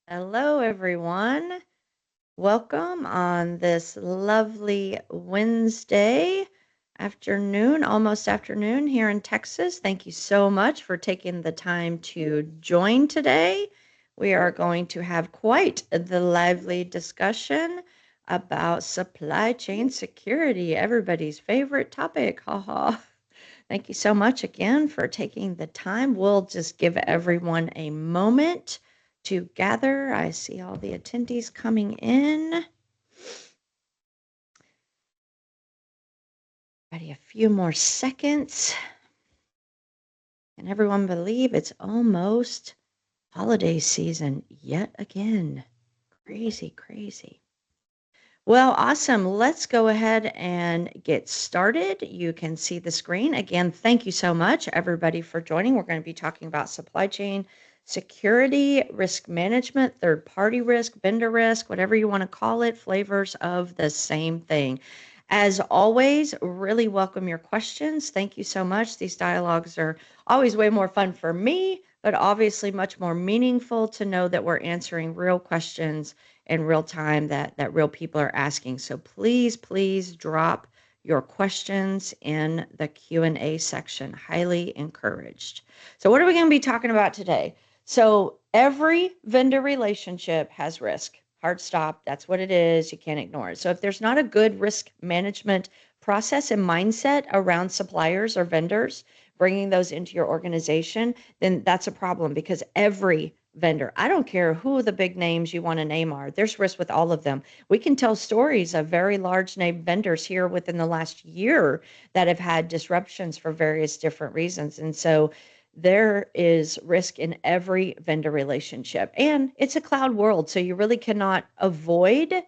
Hello, everyone. Welcome on this lovely Wednesday afternoon, almost afternoon here in Texas. Thank you so much for taking the time to join today. We are going to have quite the lively discussion about supply chain security, everybody's favorite topic. Haha. Thank you so much again for taking the time. We'll just give everyone a moment to gather. I see all the attendees coming in. Ready a few more seconds. Can everyone believe it's almost holiday season yet again? Crazy, crazy. Well, awesome. Let's go ahead and get started. You can see the screen. Again, thank you so much, everybody, for joining. We're going to be talking about supply chain security, risk management, third party risk, vendor risk, whatever you want to call it, flavors of the same thing. As always, really welcome your questions. Thank you so much. These dialogues are always way more fun for me, but obviously much more meaningful to know that we're answering real questions in real time that real people are asking. So please drop your questions in the Q&A section. Highly encouraged. So what are we going to be talking about today? So every vendor relationship has risk. Hard stop. That's what it is. You can't ignore it. So if there's not a good risk management process and mindset around suppliers or vendors, bringing those into your organization, then that's a problem because every vendor, I don't care who the big names you want to name are, there's risk with all of them. We can tell stories of very large name vendors here within the last year that have had disruptions for various different reasons. And so there is risk in every vendor relationship. And it's a cloud world, so you really cannot avoid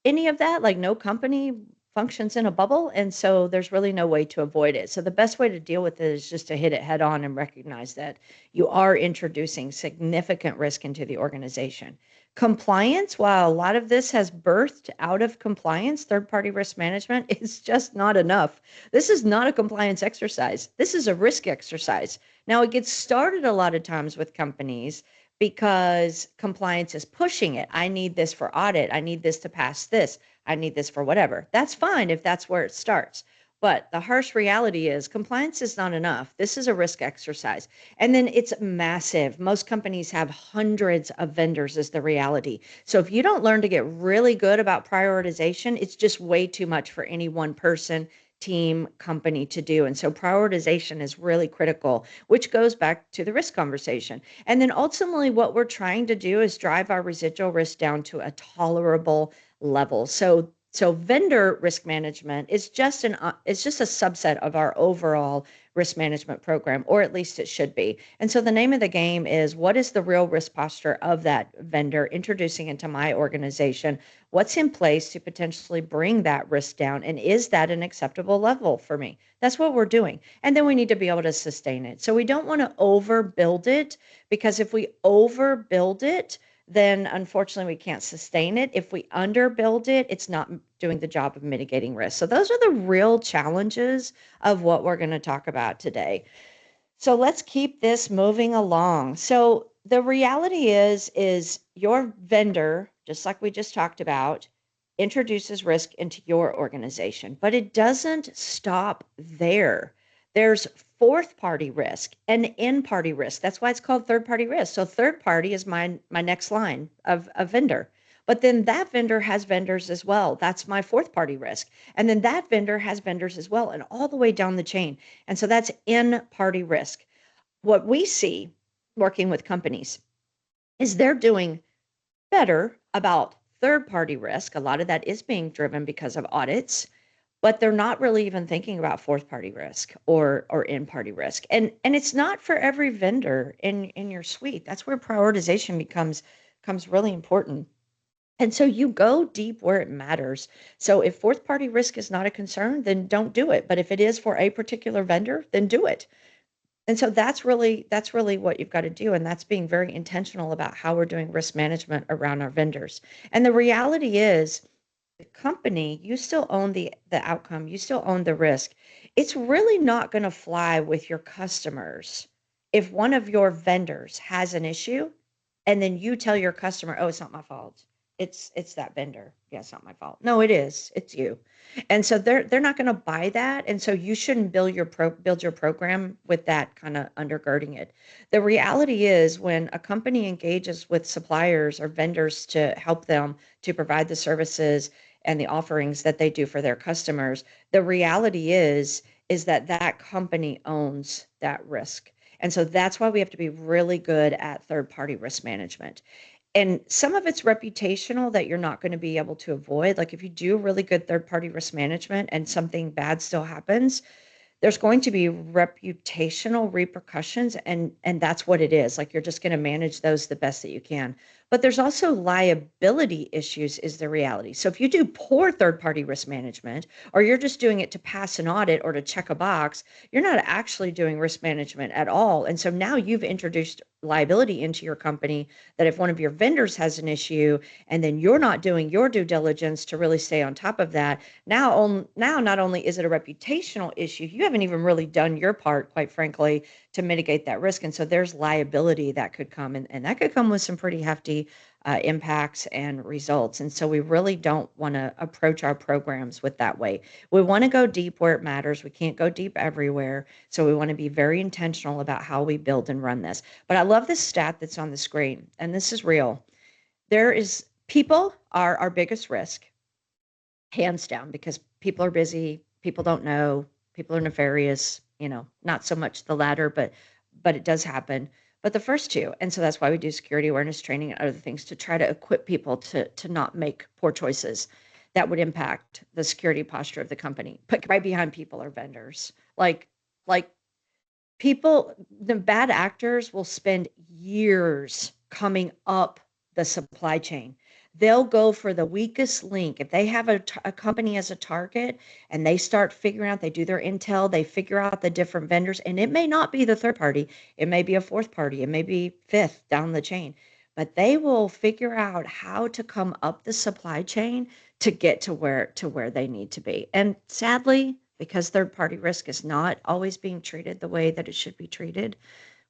any of that. Like, no company functions in a bubble, and so there's really no way to avoid it. So the best way to deal with it is just to hit it head on and recognize that you are introducing significant risk into the organization. Compliance, while a lot of this has birthed out of compliance, third party risk management is just not enough. This is not a compliance exercise. This is a risk exercise. Now, it gets started a lot of times with companies because compliance is pushing it. I need this for audit. I need this to pass this. I need this for whatever. That's fine if that's where it starts. But the harsh reality is compliance is not enough. This is a risk exercise. And then it's massive. Most companies have hundreds of vendors, is the reality. So if you don't learn to get really good about prioritization, it's just way too much for any one person, team, company to do. And so prioritization is really critical, which goes back to the risk conversation. And then ultimately, what we're trying to do is drive our residual risk down to a tolerable level. So vendor risk management is just it's just a subset of our overall risk management program, or at least it should be. And so the name of the game is, what is the real risk posture of that vendor introducing into my organization? What's in place to potentially bring that risk down? And is that an acceptable level for me? That's what we're doing. And then we need to be able to sustain it. So we don't want to overbuild it, because if we overbuild it, then unfortunately we can't sustain it. If we underbuild it, it's not doing the job of mitigating risk. So those are the real challenges of what we're going to talk about today. So let's keep this moving along. So the reality is your vendor, just like we just talked about, introduces risk into your organization, but it doesn't stop there. There's fourth party risk and in party risk. That's why it's called third party risk. So third party is my next line of a vendor. But then that vendor has vendors as well. That's my fourth party risk. And then that vendor has vendors as well, and all the way down the chain. And so that's in party risk. What we see working with companies is they're doing better about third party risk. A lot of that is being driven because of audits, but they're not really even thinking about fourth party risk or in party risk. And it's not for every vendor in your suite. That's where prioritization becomes really important. And so you go deep where it matters. So if fourth party risk is not a concern, then don't do it. But if it is for a particular vendor, then do it. And so that's really what you've got to do, and that's being very intentional about how we're doing risk management around our vendors. And the reality is, the company, you still own the outcome, you still own the risk. It's really not going to fly with your customers if one of your vendors has an issue and then you tell your customer, "Oh, it's not my fault. It's that vendor. Yeah, it's not my fault." No, it is. It's you. And so they're not going to buy that, and so you shouldn't build your program with that kind of undergirding it. The reality is when a company engages with suppliers or vendors to help them to provide the services and the offerings that they do for their customers, the reality is that that company owns that risk. And so that's why we have to be really good at third party risk management. And some of it's reputational that you're not going to be able to avoid. Like if you do really good third party risk management and something bad still happens, there's going to be reputational repercussions, and that's what it is. Like you're just going to manage those the best that you can. But there's also liability issues is the reality. So if you do poor third party risk management, or you're just doing it to pass an audit or to check a box, you're not actually doing risk management at all. And so now you've introduced liability into your company, that if one of your vendors has an issue and then you're not doing your due diligence to really stay on top of that, now not only is it a reputational issue, you haven't even really done your part, quite frankly, to mitigate that risk. And so there's liability that could come, and that could come with some pretty hefty impacts and results. And so we really don't want to approach our programs with that way. We want to go deep where it matters. We can't go deep everywhere. So we want to be very intentional about how we build and run this. But I love this stat that's on the screen, and this is real. People are our biggest risk, hands down, because people are busy, people don't know, people are nefarious, not so much the latter, but it does happen. But the first two, and so that's why we do security awareness training and other things to try to equip people to not make poor choices that would impact the security posture of the company. But right behind people are vendors. Like people, the bad actors will spend years coming up the supply chain. They'll go for the weakest link. If they have a company as a target and they start figuring out, they do their intel, they figure out the different vendors, and it may not be the third party, it may be a fourth party, it may be fifth down the chain, but they will figure out how to come up the supply chain to get to where they need to be. And sadly, because third party risk is not always being treated the way that it should be treated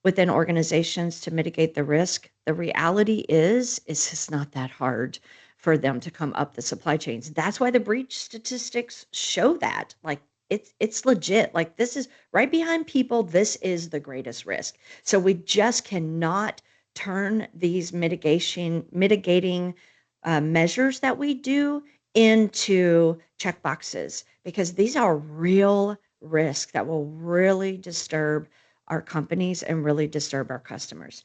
within organizations to mitigate the risk, the reality is it's not that hard for them to come up the supply chains. That's why the breach statistics show that. Like it's legit. Like this is right behind people, this is the greatest risk. So we just cannot turn these mitigating measures that we do into check boxes, because these are real risks that will really disturb our companies and really disturb our customers.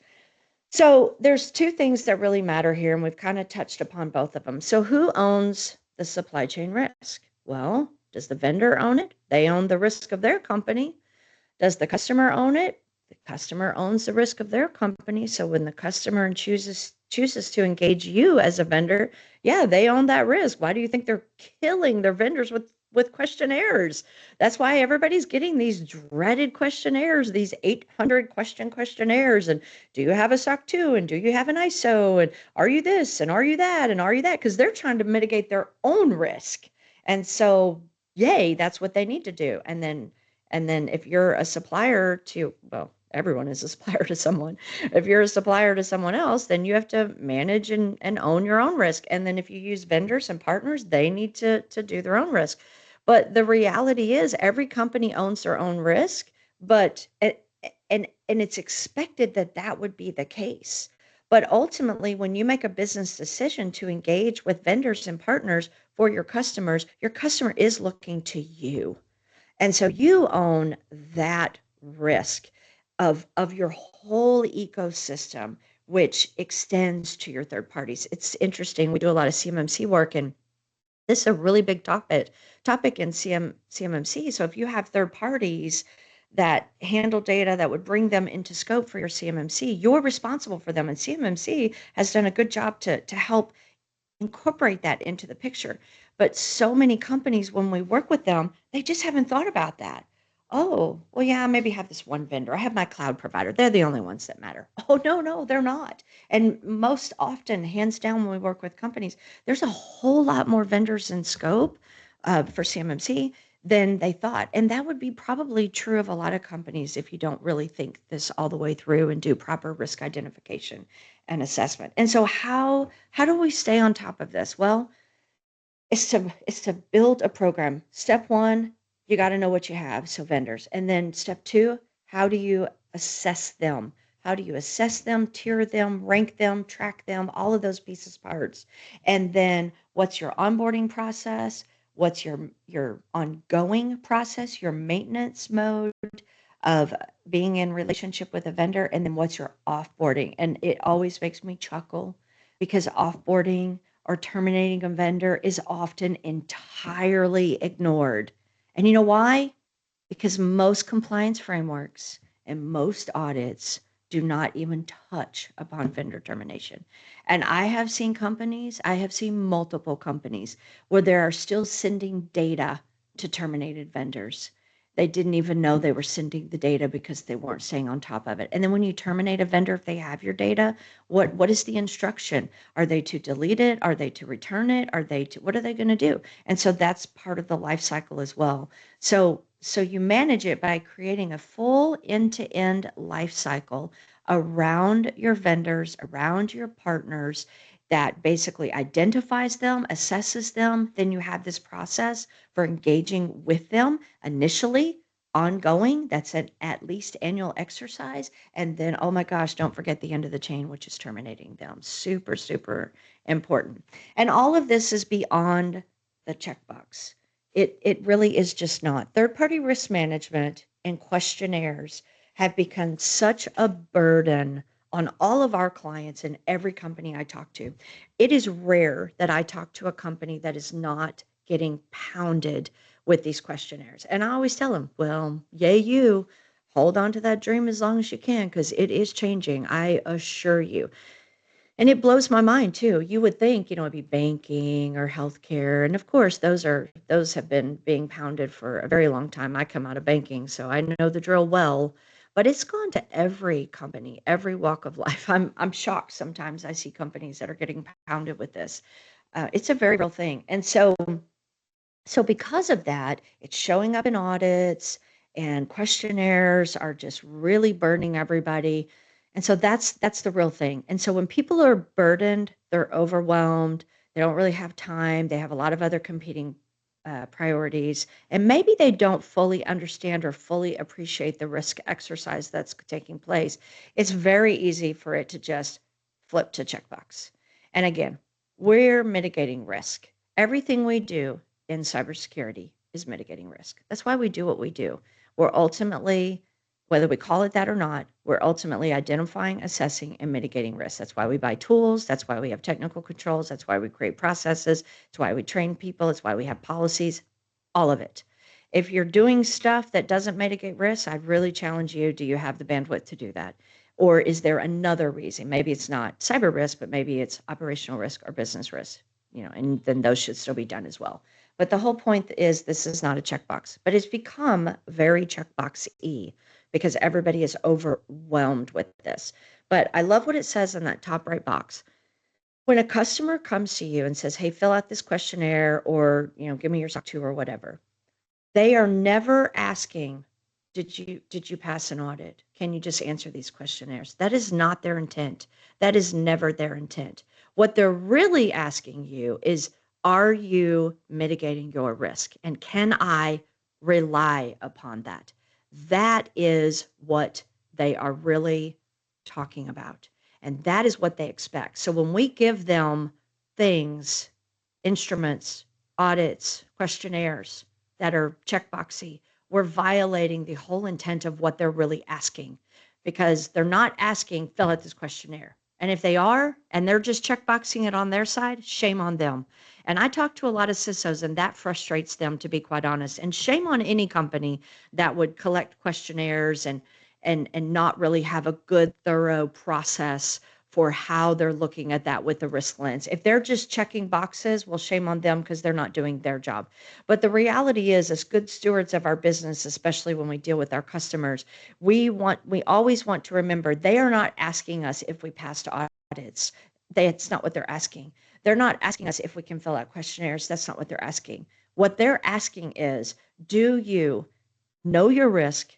So there's two things that really matter here, and we've kind of touched upon both of them. So who owns the supply chain risk? Well, does the vendor own it? They own the risk of their company. Does the customer own it? The customer owns the risk of their company. So when the customer chooses to engage you as a vendor, yeah, they own that risk. Why do you think they're killing their vendors with questionnaires? That's why everybody's getting these dreaded questionnaires, these 800 questionnaires. And do you have a SOC 2? And do you have an ISO? And are you this? And are you that? And are you that? Because they're trying to mitigate their own risk. And so, yay, that's what they need to do. And then if you're a supplier to, well, everyone is a supplier to someone. If you're a supplier to someone else, then you have to manage and own your own risk. And then if you use vendors and partners, they need to do their own risk. But the reality is every company owns their own risk, but and it's expected that that would be the case. But ultimately, when you make a business decision to engage with vendors and partners for your customer is looking to you, and so you own that risk of your whole ecosystem, which extends to your third parties. It's interesting. We do a lot of CMMC work, and this is a really big topic in CMMC. So if you have third parties that handle data that would bring them into scope for your CMMC, you're responsible for them. And CMMC has done a good job to help incorporate that into the picture. But so many companies, when we work with them, they just haven't thought about that. Oh, well, yeah, maybe have this one vendor. I have my cloud provider. They're the only ones that matter. Oh, no, no, they're not. And most often, hands down, when we work with companies, there's a whole lot more vendors in scope for CMMC than they thought. And that would be probably true of a lot of companies if you don't really think this all the way through and do proper risk identification and assessment. And so how do we stay on top of this? Well, it's to build a program. Step 1, you gotta know what you have, so vendors. And then step 2, how do you assess them? How do you assess them, tier them, rank them, track them, all of those pieces, parts. And then what's your onboarding process? What's your ongoing process, your maintenance mode of being in relationship with a vendor? And then what's your offboarding? And it always makes me chuckle because offboarding or terminating a vendor is often entirely ignored. And you know why? Because most compliance frameworks and most audits do not even touch upon vendor termination. And I have seen multiple companies where they are still sending data to terminated vendors. They didn't even know they were sending the data because they weren't staying on top of it. And then when you terminate a vendor, if they have your data, what is the instruction? Are they to delete it? Are they to return it? What are they going to do? And so that's part of the life cycle as well. So you manage it by creating a full end-to-end life cycle around your vendors, around your partners that basically identifies them, assesses them. Then you have this process for engaging with them initially, ongoing. That's an at least annual exercise. And then, oh my gosh, don't forget the end of the chain, which is terminating them. Super, super important. And all of this is beyond the checkbox. It really is just not. Third-party risk management and questionnaires have become such a burden on all of our clients and every company I talk to. It is rare that I talk to a company that is not getting pounded with these questionnaires. And I always tell them, well, yay, you hold on to that dream as long as you can because it is changing. I assure you. And it blows my mind too. You would think, it'd be banking or healthcare. And of course, those have been being pounded for a very long time. I come out of banking, so I know the drill well. But it's gone to every company, every walk of life. I'm shocked sometimes I see companies that are getting pounded with this. It's a very real thing. And so because of that, it's showing up in audits and questionnaires are just really burdening everybody. And so that's the real thing. And so when people are burdened, they're overwhelmed, they don't really have time, they have a lot of other competing priorities, and maybe they don't fully understand or fully appreciate the risk exercise that's taking place. It's very easy for it to just flip to checkbox. And again, we're mitigating risk. Everything we do in cybersecurity is mitigating risk. That's why we do what we do. We're ultimately, whether we call it that or not, we're ultimately identifying, assessing, and mitigating risk. That's why we buy tools. That's why we have technical controls. That's why we create processes. It's why we train people. It's why we have policies, all of it. If you're doing stuff that doesn't mitigate risk, I'd really challenge you, do you have the bandwidth to do that? Or is there another reason? Maybe it's not cyber risk, but maybe it's operational risk or business risk, and then those should still be done as well. But the whole point is this is not a checkbox, but it's become very checkbox-y because everybody is overwhelmed with this. But I love what it says in that top right box. When a customer comes to you and says, hey, fill out this questionnaire or, give me your SOC 2 or whatever, they are never asking, did you pass an audit? Can you just answer these questionnaires? That is not their intent. That is never their intent. What they're really asking you is, are you mitigating your risk? And can I rely upon that? That is what they are really talking about. And that is what they expect. So when we give them things, instruments, audits, questionnaires that are checkboxy, we're violating the whole intent of what they're really asking because they're not asking, fill out this questionnaire. And if they are, and they're just checkboxing it on their side, shame on them. And I talk to a lot of CISOs, and that frustrates them, to be quite honest. And shame on any company that would collect questionnaires and not really have a good, thorough process for how they're looking at that with the risk lens. If they're just checking boxes, well, shame on them because they're not doing their job. But the reality is, as good stewards of our business, especially when we deal with our customers, we always want to remember they are not asking us if we passed audits. It's not what they're asking. They're not asking us if we can fill out questionnaires. That's not what they're asking. What they're asking is, do you know your risk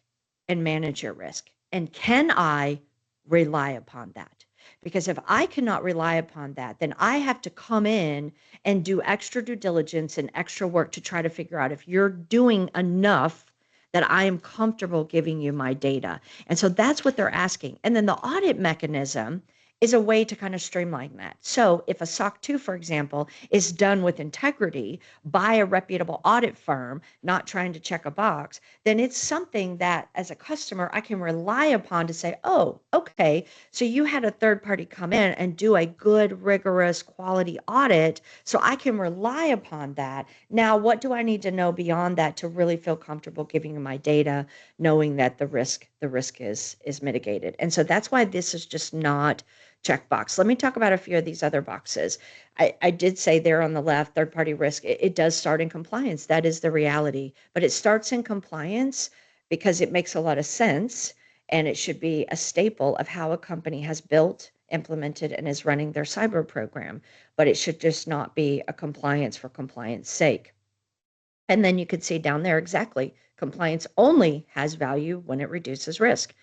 and manage your risk? And can I rely upon that? Because if I cannot rely upon that, then I have to come in and do extra due diligence and extra work to try to figure out if you're doing enough that I am comfortable giving you my data. And so that's what they're asking. And then the audit mechanism is a way to kind of streamline that. So if a SOC 2, for example, is done with integrity by a reputable audit firm, not trying to check a box, then it's something that as a customer I can rely upon to say, oh, okay, so you had a third party come in and do a good, rigorous quality audit. So I can rely upon that. Now, what do I need to know beyond that to really feel comfortable giving you my data, knowing that the risk is mitigated? And so that's why this is just not checkbox. Let me talk about a few of these other boxes. I did say there on the left, third party risk, it does start in compliance. That is the reality. But it starts in compliance because it makes a lot of sense and it should be a staple of how a company has built, implemented, and is running their cyber program. But it should just not be a compliance for compliance sake. And then you could see down there exactly compliance only has value when it reduces risk.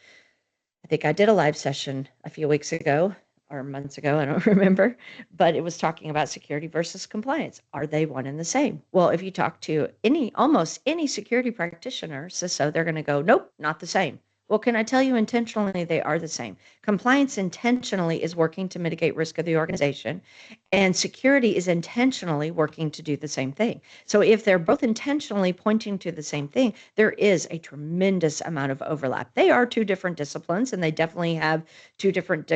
I think I did a live session a few weeks ago or months ago, I don't remember, but it was talking about security versus compliance. Are they one and the same? Well, if you talk to almost any security practitioner, so they're going to go, nope, not the same. Well, can I tell you intentionally they are the same? Compliance intentionally is working to mitigate risk of the organization, and security is intentionally working to do the same thing. So if they're both intentionally pointing to the same thing, there is a tremendous amount of overlap. They are two different disciplines, and they definitely have two different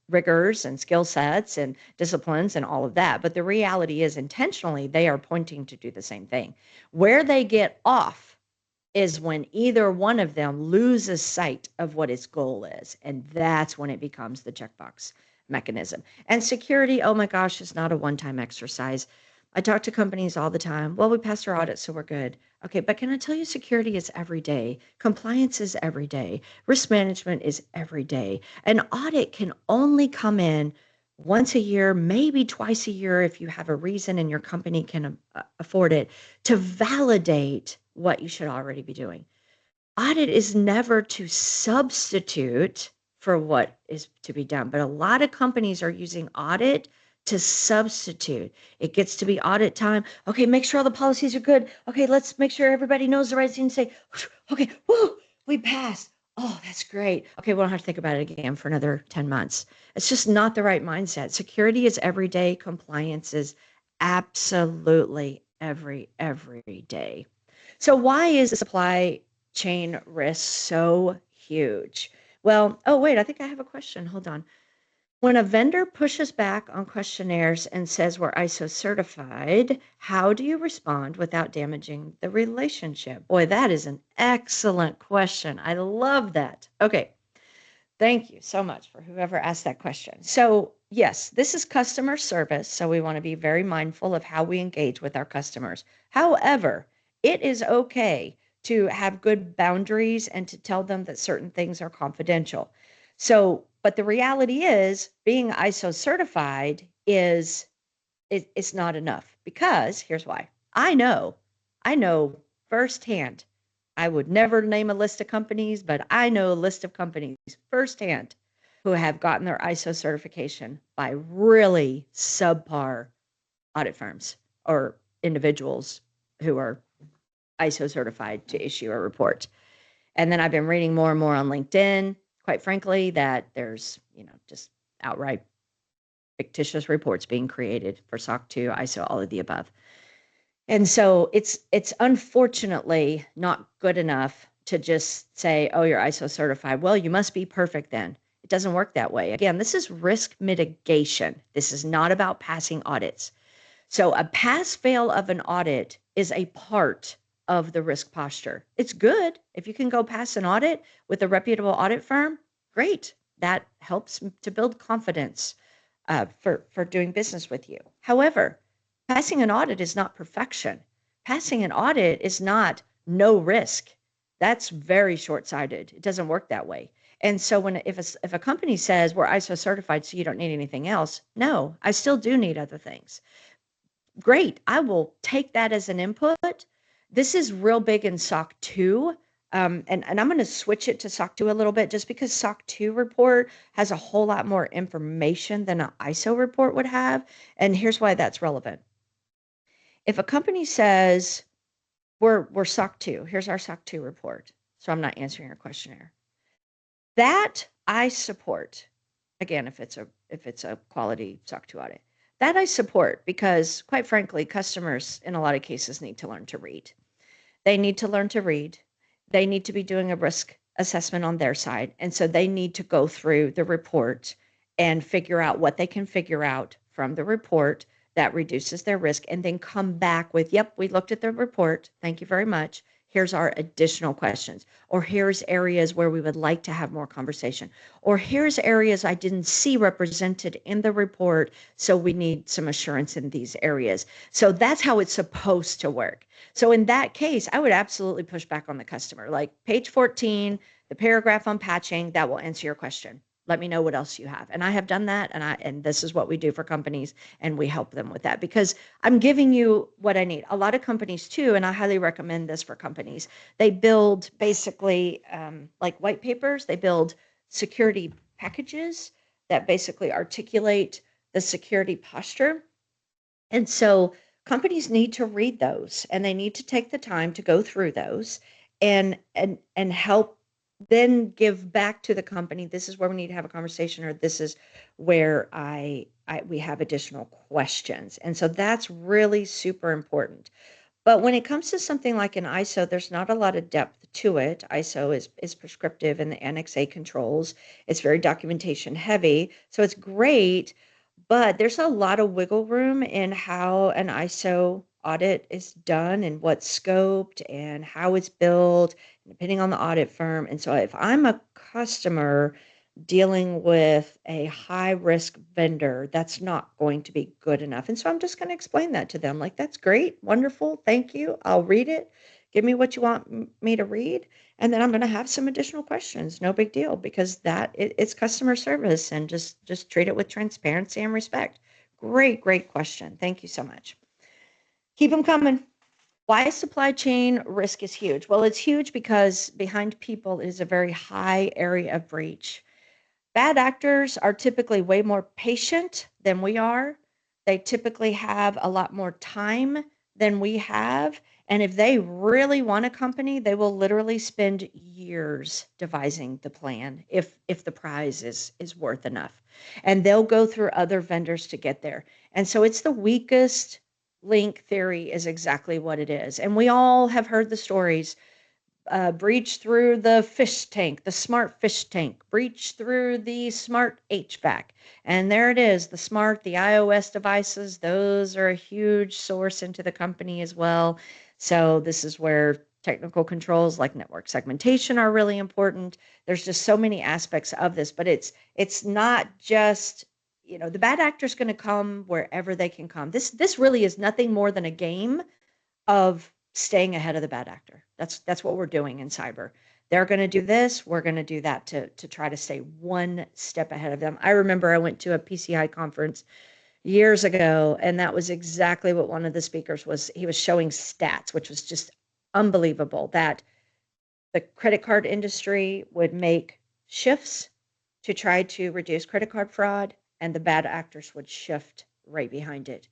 rigors and skill sets and disciplines and all of that. But the reality is, intentionally, they are pointing to do the same thing. Where they get off is when either one of them loses sight of what its goal is. And that's when it becomes the checkbox mechanism. And security, oh my gosh, is not a one-time exercise. I talk to companies all the time. Well, we passed our audit, so we're good. Okay, but can I tell you, security is every day. Compliance is every day. Risk management is every day. An audit can only come in once a year, maybe twice a year if you have a reason and your company can afford it, to validate what you should already be doing. Audit is never to substitute for what is to be done, but a lot of companies are using audit to substitute. It gets to be audit time. Okay, make sure all the policies are good. Okay, let's make sure everybody knows the right thing to say. Okay, woo, we passed. Oh, that's great. Okay, we don't have to think about it again for another 10 months. It's just not the right mindset. Security is every day. Compliance is absolutely every day. So why is the supply chain risk so huge? Well, oh, wait, I think I have a question. Hold on. When a vendor pushes back on questionnaires and says we're ISO certified, how do you respond without damaging the relationship? Boy, that is an excellent question. I love that. Okay. Thank you so much for whoever asked that question. So, yes, this is customer service. So, we want to be very mindful of how we engage with our customers. However, it is okay to have good boundaries and to tell them that certain things are confidential. So, but the reality is, being ISO certified it's not enough because here's why. I know firsthand. I would never name a list of companies, but I know a list of companies firsthand who have gotten their ISO certification by really subpar audit firms or individuals who are ISO certified to issue a report. And then I've been reading more and more on LinkedIn, quite frankly, that there's, just outright fictitious reports being created for SOC 2, ISO, all of the above. And so it's unfortunately not good enough to just say, oh, you're ISO certified. Well, you must be perfect then. It doesn't work that way. Again, this is risk mitigation. This is not about passing audits. So a pass fail of an audit is a part of the risk posture. It's good if you can go pass an audit with a reputable audit firm. Great. That helps to build confidence for doing business with you. However, passing an audit is not perfection. Passing an audit is not no risk. That's very short-sighted. It doesn't work that way. And so if a company says we're ISO certified, so you don't need anything else, no, I still do need other things. Great. I will take that as an input. This is real big in SOC 2. And I'm going to switch it to SOC 2 a little bit just because SOC 2 report has a whole lot more information than an ISO report would have. And here's why that's relevant. If a company says, we're SOC 2, here's our SOC 2 report. So I'm not answering your questionnaire. That I support. Again, if it's a quality SOC 2 audit. That I support because, quite frankly, customers in a lot of cases need to learn to read. They need to learn to read. They need to be doing a risk assessment on their side. And so they need to go through the report and figure out what they can figure out from the report that reduces their risk and then come back with, yep, we looked at the report. Thank you very much. Here's our additional questions, or here's areas where we would like to have more conversation, or here's areas I didn't see represented in the report, so we need some assurance in these areas. So that's how it's supposed to work. So in that case, I would absolutely push back on the customer. Like page 14, the paragraph on patching, that will answer your question. Let me know what else you have. And I have done that, and this is what we do for companies, and we help them with that because I'm giving you what I need. A lot of companies too, and I highly recommend this for companies. They build basically like white papers. They build security packages that basically articulate the security posture. And so companies need to read those and they need to take the time to go through those and help then give back to the company. This is where we need to have a conversation, or this is where I we have additional questions. And so that's really super important. But when it comes to something like an ISO, there's not a lot of depth to it. ISO is prescriptive in the Annex A controls. It's very documentation heavy. So it's great, but there's a lot of wiggle room in how an ISO audit is done and what's scoped and how it's built, depending on the audit firm. And so if I'm a customer dealing with a high risk vendor, that's not going to be good enough. And so I'm just going to explain that to them. Like, that's great, wonderful, thank you. I'll read it. Give me what you want me to read. And then I'm going to have some additional questions. No big deal, because it's customer service, and just treat it with transparency and respect. Great, great question. Thank you so much. Keep them coming. Why supply chain risk is huge? Well, it's huge because behind people is a very high area of breach. Bad actors are typically way more patient than we are. They typically have a lot more time than we have. And if they really want a company, they will literally spend years devising the plan if the prize is worth enough. And they'll go through other vendors to get there. And so it's the weakest link theory is exactly what it is. And we all have heard the stories. Breach through the fish tank, the smart fish tank, breach through the smart HVAC. And there it is, the iOS devices, those are a huge source into the company as well. So this is where technical controls like network segmentation are really important. There's just so many aspects of this, but it's not just, the bad actor's going to come wherever they can come. This really is nothing more than a game of staying ahead of the bad actor. That's what we're doing in cyber. They're going to do this, we're going to do that to try to stay one step ahead of them. I remember I went to a PCI conference years ago, and that was exactly what one of the speakers was. He was showing stats, which was just unbelievable, that the credit card industry would make shifts to try to reduce credit card fraud, and the bad actors would shift right behind it.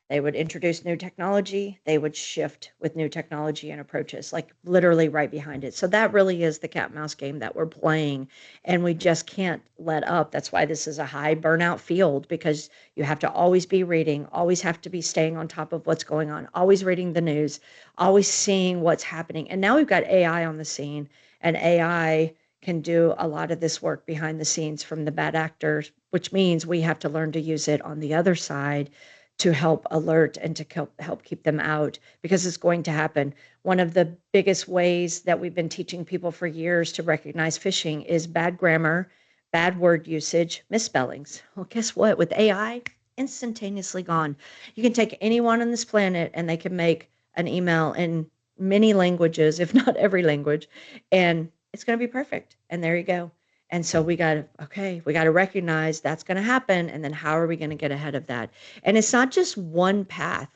They would introduce new technology, they would shift with new technology and approaches, like literally right behind it. So that really is the cat and mouse game that we're playing, and we just can't let up. That's why this is a high burnout field, because you have to always be reading, always have to be staying on top of what's going on, always reading the news, always seeing what's happening. And now we've got AI on the scene, and AI can do a lot of this work behind the scenes from the bad actors, which means we have to learn to use it on the other side to help alert and to help keep them out, because it's going to happen. One of the biggest ways that we've been teaching people for years to recognize phishing is bad grammar, bad word usage, misspellings. Well, guess what? With AI, instantaneously gone. You can take anyone on this planet and they can make an email in many languages, if not every language, and it's going to be perfect. And there you go. And so we got to recognize that's going to happen. And then how are we going to get ahead of that? And it's not just one path.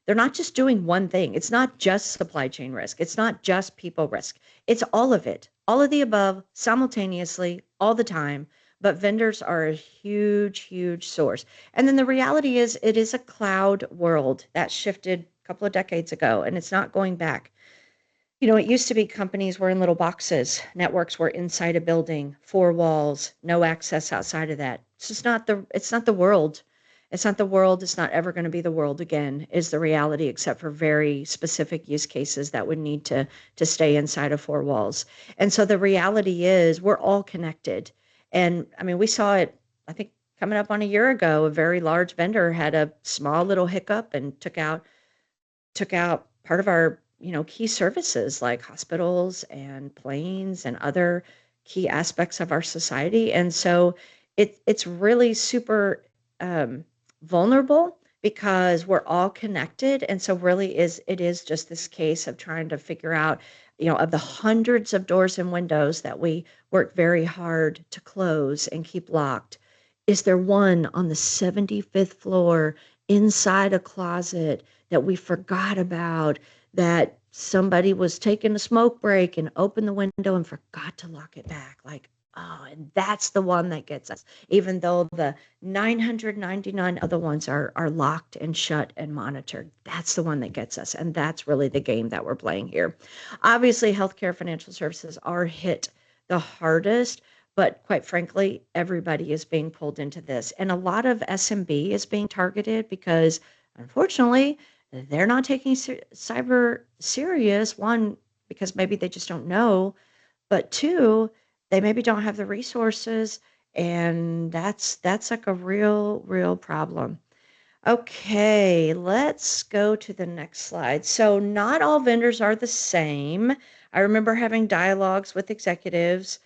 They're not just doing one thing. It's not just supply chain risk. It's not just people risk. It's all of it, all of the above simultaneously, all the time. But vendors are a huge, huge source. And then the reality is, it is a cloud world that shifted a couple of decades ago, and it's not going back. It used to be companies were in little boxes, networks were inside a building, four walls, no access outside of that. It's not the world. It's not the world. It's not ever going to be the world again, is the reality, except for very specific use cases that would need to stay inside of four walls. And so the reality is, we're all connected. And I mean, we saw it, I think, coming up on a year ago. A very large vendor had a small little hiccup and took out part of our, key services like hospitals and planes and other key aspects of our society. And so it's really super um, vulnerable because we're all connected. And so really it is just this case of trying to figure out, of the hundreds of doors and windows that we work very hard to close and keep locked, is there one on the 75th floor inside a closet that we forgot about, that somebody was taking a smoke break and opened the window and forgot to lock it back? Like, oh, and that's the one that gets us, even though the 999 other ones are locked and shut and monitored. That's the one that gets us. And that's really the game that we're playing here. Obviously, healthcare financial services are hit the hardest, but quite frankly, everybody is being pulled into this. And a lot of SMB is being targeted because, unfortunately, they're not taking cyber serious. One, because maybe they just don't know, but two, they maybe don't have the resources, and that's like a real, real problem. Okay, let's go to the next slide. So not all vendors are the same. I remember having dialogues with executives.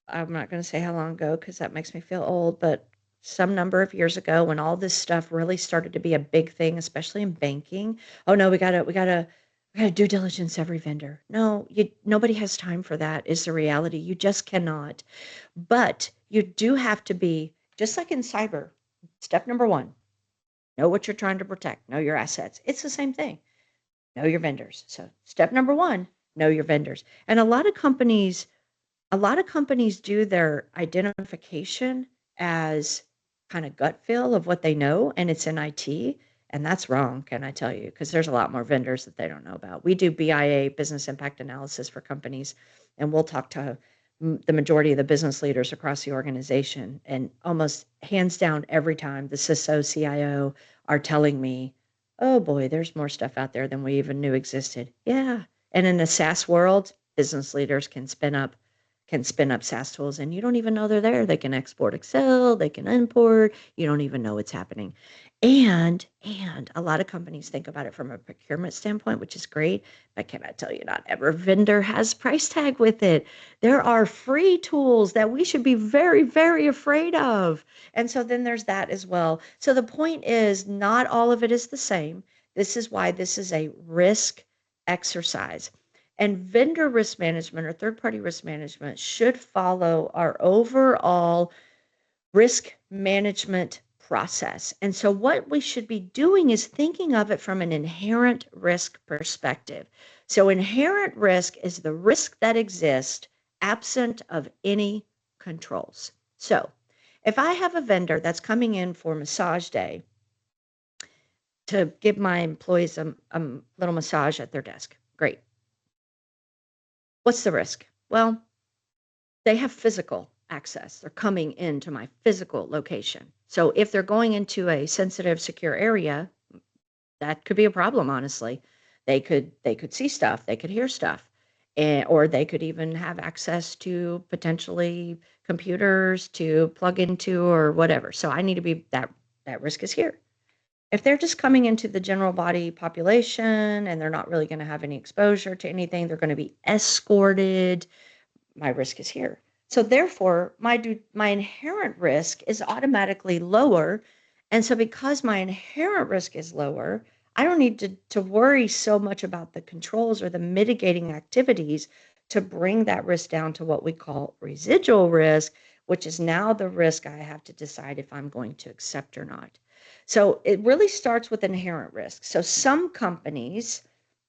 I'm not going to say how long ago because that makes me feel old, but some number of years ago, when all this stuff really started to be a big thing, especially in banking. Oh no, we gotta due diligence every vendor. No, nobody has time for that, is the reality. You just cannot. But you do have to be, just like in cyber, step number one, know what you're trying to protect, know your assets. It's the same thing. Know your vendors. So step number one, know your vendors. And a lot of companies do their identification as kind of gut feel of what they know, and it's in IT, and that's wrong, can I tell you? Because there's a lot more vendors that they don't know about. We do BIA, business impact analysis, for companies, and we'll talk to the majority of the business leaders across the organization, and almost hands down every time the CISO, CIO are telling me, "Oh boy, there's more stuff out there than we even knew existed." Yeah, and in the SaaS world, business leaders can spin up SaaS tools and you don't even know they're there. They can export Excel, they can import, you don't even know what's happening. And a lot of companies think about it from a procurement standpoint, which is great, but can I tell you, not every vendor has price tag with it. There are free tools that we should be very, very afraid of. And so then there's that as well. So the point is, not all of it is the same. This is why this is a risk exercise. And vendor risk management or third party risk management should follow our overall risk management process. And so, what we should be doing is thinking of it from an inherent risk perspective. So, inherent risk is the risk that exists absent of any controls. So, if I have a vendor that's coming in for massage day to give my employees a little massage at their desk, great. What's the risk? Well, they have physical access. They're coming into my physical location. So if they're going into a sensitive, secure area, that could be a problem, honestly. They could see stuff, they could hear stuff, or they could even have access to potentially computers to plug into or whatever. So I need to be that risk is here. If they're just coming into the general body population and they're not really going to have any exposure to anything, they're going to be escorted, my risk is here. So therefore, my inherent risk is automatically lower. And so because my inherent risk is lower, I don't need to worry so much about the controls or the mitigating activities to bring that risk down to what we call residual risk, which is now the risk I have to decide if I'm going to accept or not. So it really starts with inherent risk. So some companies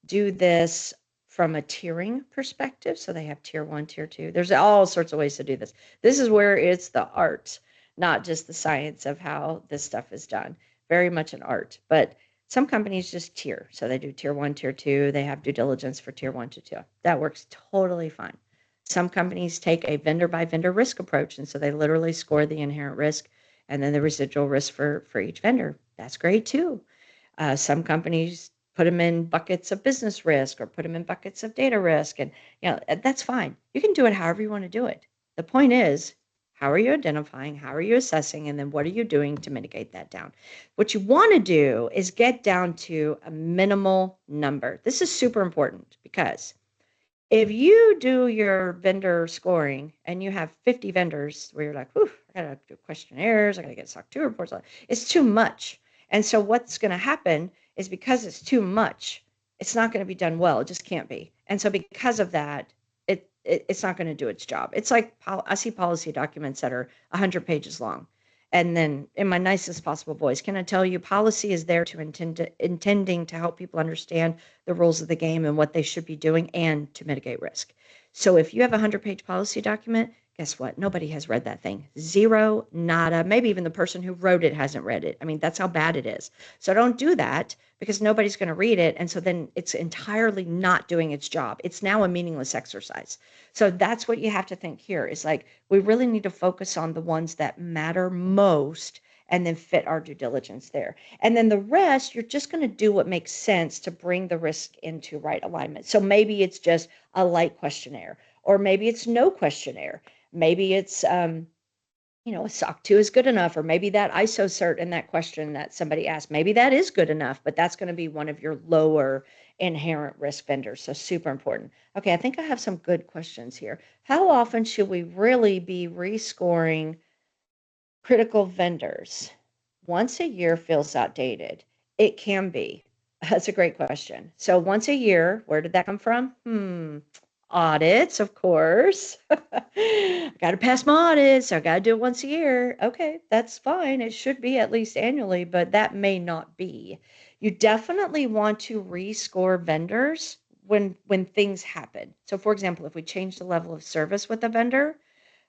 do this from a tiering perspective. So they have tier one, tier two. There's all sorts of ways to do this. This is where it's the art, not just the science of how this stuff is done. Very much an art. But some companies just tier. So they do tier one, tier two. They have due diligence for tier one to two. That works totally fine. Some companies take a vendor by vendor risk approach. And so they literally score the inherent risk and then the residual risk for each vendor. That's great too. Some companies put them in buckets of business risk or put them in buckets of data risk. And, that's fine. You can do it however you want to do it. The point is, how are you identifying? How are you assessing? And then what are you doing to mitigate that down? What you want to do is get down to a minimal number. This is super important because if you do your vendor scoring and you have 50 vendors where you're like, whew, I gotta do questionnaires, I gotta get SOC 2 reports, it's too much. And so what's gonna happen is because it's too much, it's not gonna be done well. It just can't be. And so because of that, it's not gonna do its job. It's like I see policy documents that are 100 pages long. And then in my nicest possible voice, can I tell you policy is there to intending to help people understand the rules of the game and what they should be doing and to mitigate risk. So if you have a 100-page policy document, guess what? Nobody has read that thing. Zero, nada. Maybe even the person who wrote it hasn't read it. I mean, that's how bad it is. So don't do that because nobody's going to read it. And so then it's entirely not doing its job. It's now a meaningless exercise. So that's what you have to think here is like, we really need to focus on the ones that matter most and then fit our due diligence there. And then the rest, you're just going to do what makes sense to bring the risk into right alignment. So maybe it's just a light questionnaire, or maybe it's no questionnaire. Maybe it's, a SOC 2 is good enough, or maybe that ISO cert in that question that somebody asked, maybe that is good enough, but that's going to be one of your lower inherent risk vendors. So super important. Okay, I think I have some good questions here. How often should we really be rescoring critical vendors? Once a year feels outdated. It can be. That's a great question. So once a year, where did that come from? Audits, of course. I got to pass my audits. So I got to do it once a year. Okay, that's fine. It should be at least annually, but that may not be. You definitely want to rescore vendors when things happen. So for example, if we change the level of service with a vendor,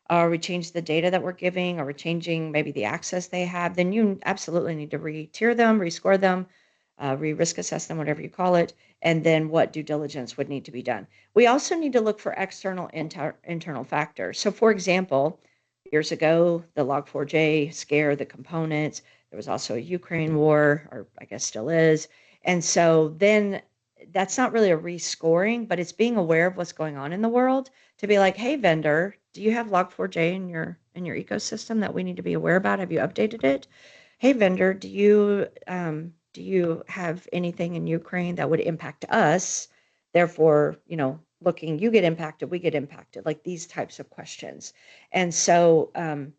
or we change the data that we're giving, or we're changing maybe the access they have, then you absolutely need to re-tier them, rescore them, re-risk assess them, whatever you call it, and then what due diligence would need to be done. We also need to look for external internal factors. So for example, years ago, the Log4j scare, the components, there was also a Ukraine war, or I guess still is. And so then that's not really a rescoring, but it's being aware of what's going on in the world to be like, hey vendor, do you have Log4j in your ecosystem that we need to be aware about? Have you updated it? Hey vendor, do you have anything in Ukraine that would impact us? Therefore, looking, you get impacted, we get impacted, like these types of questions. And so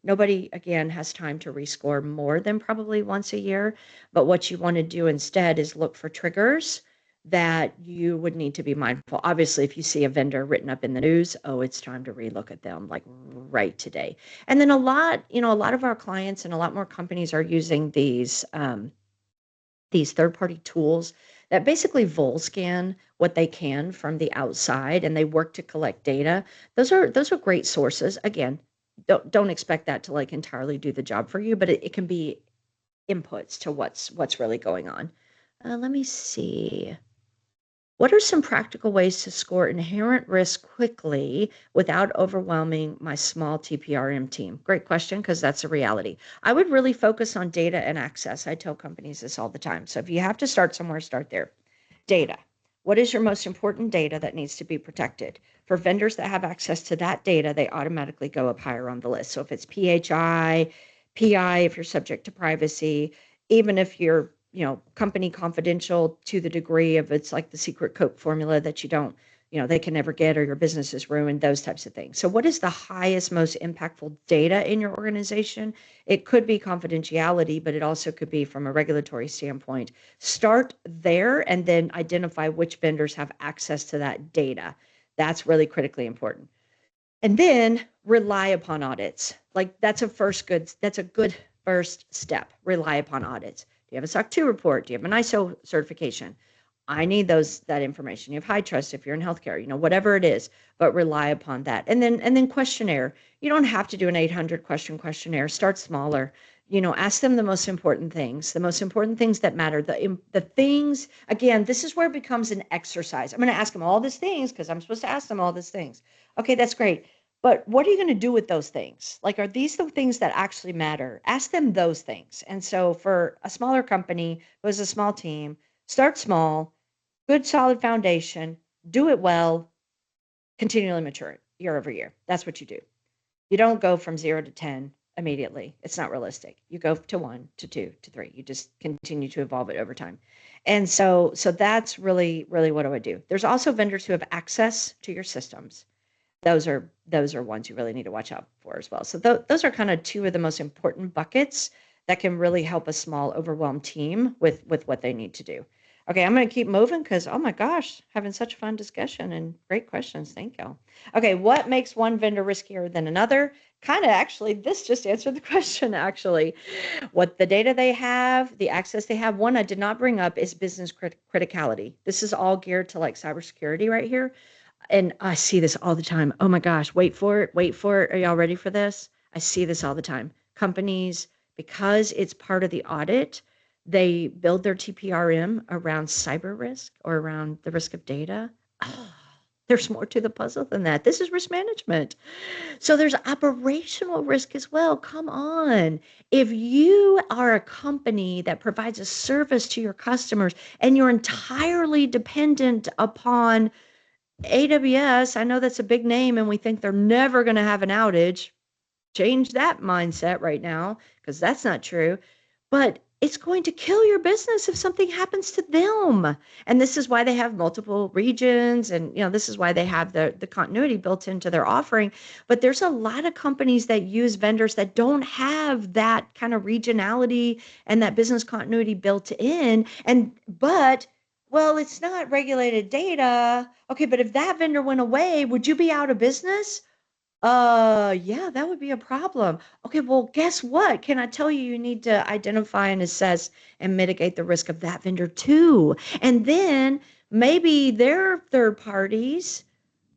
nobody, again, has time to rescore more than probably once a year. But what you want to do instead is look for triggers that you would need to be mindful. Obviously, if you see a vendor written up in the news, oh, it's time to relook at them like right today. And then a lot of our clients and a lot more companies are using these third-party tools that basically vol scan what they can from the outside and they work to collect data. Those are great sources. Again, don't expect that to like entirely do the job for you, but it can be inputs to what's really going on. Let me see. What are some practical ways to score inherent risk quickly without overwhelming my small TPRM team? Great question, because that's a reality. I would really focus on data and access. I tell companies this all the time. So if you have to start somewhere, start there. Data. What is your most important data that needs to be protected? For vendors that have access to that data, they automatically go up higher on the list. So if it's PHI, PI, if you're subject to privacy, even if you're company confidential to the degree of it's like the secret Coke formula that you don't, they can never get or your business is ruined, those types of things. So what is the highest, most impactful data in your organization? It could be confidentiality, but it also could be from a regulatory standpoint. Start there and then identify which vendors have access to that data. That's really critically important. And then rely upon audits. Like that's a good first step. Rely upon audits. Do you have a SOC 2 report? Do you have an ISO certification? I need that information. You have high trust if you're in healthcare, whatever it is, but rely upon that. And then questionnaire. You don't have to do an 800 question questionnaire. Start smaller. Ask them the most important things that matter. The things, again, this is where it becomes an exercise. I'm going to ask them all these things because I'm supposed to ask them all these things. Okay, that's great. But what are you going to do with those things? Like, are these the things that actually matter? Ask them those things. And so for a smaller company, who has a small team, start small, good solid foundation, do it well, continually mature it year over year. That's what you do. You don't go from 0 to 10 immediately. It's not realistic. You go to 1 to 2 to 3. You just continue to evolve it over time. And so that's really what I would do. There's also vendors who have access to your systems. Those are ones you really need to watch out for as well. So those are kind of two of the most important buckets that can really help a small, overwhelmed team with what they need to do. Okay, I'm going to keep moving because, oh my gosh, having such a fun discussion and great questions. Thank y'all. Okay, what makes one vendor riskier than another? Kind of actually, this just answered the question actually. What the data they have, the access they have. One I did not bring up is business criticality. This is all geared to like cybersecurity right here. And I see this all the time. Oh my gosh, wait for it, wait for it. Are y'all ready for this? I see this all the time. Companies, because it's part of the audit, they build their TPRM around cyber risk or around the risk of data. Oh, there's more to the puzzle than that. This is risk management. So there's operational risk as well. Come on. If you are a company that provides a service to your customers and you're entirely dependent upon AWS, I know that's a big name and we think they're never going to have an outage. Change that mindset right now because that's not true. But it's going to kill your business if something happens to them. And this is why they have multiple regions and this is why they have the continuity built into their offering. But there's a lot of companies that use vendors that don't have that kind of regionality and that business continuity built in. But well, it's not regulated data. Okay, but if that vendor went away, would you be out of business? Yeah, that would be a problem. Okay, well, guess what? Can I tell you, you need to identify and assess and mitigate the risk of that vendor too. And then maybe their third parties,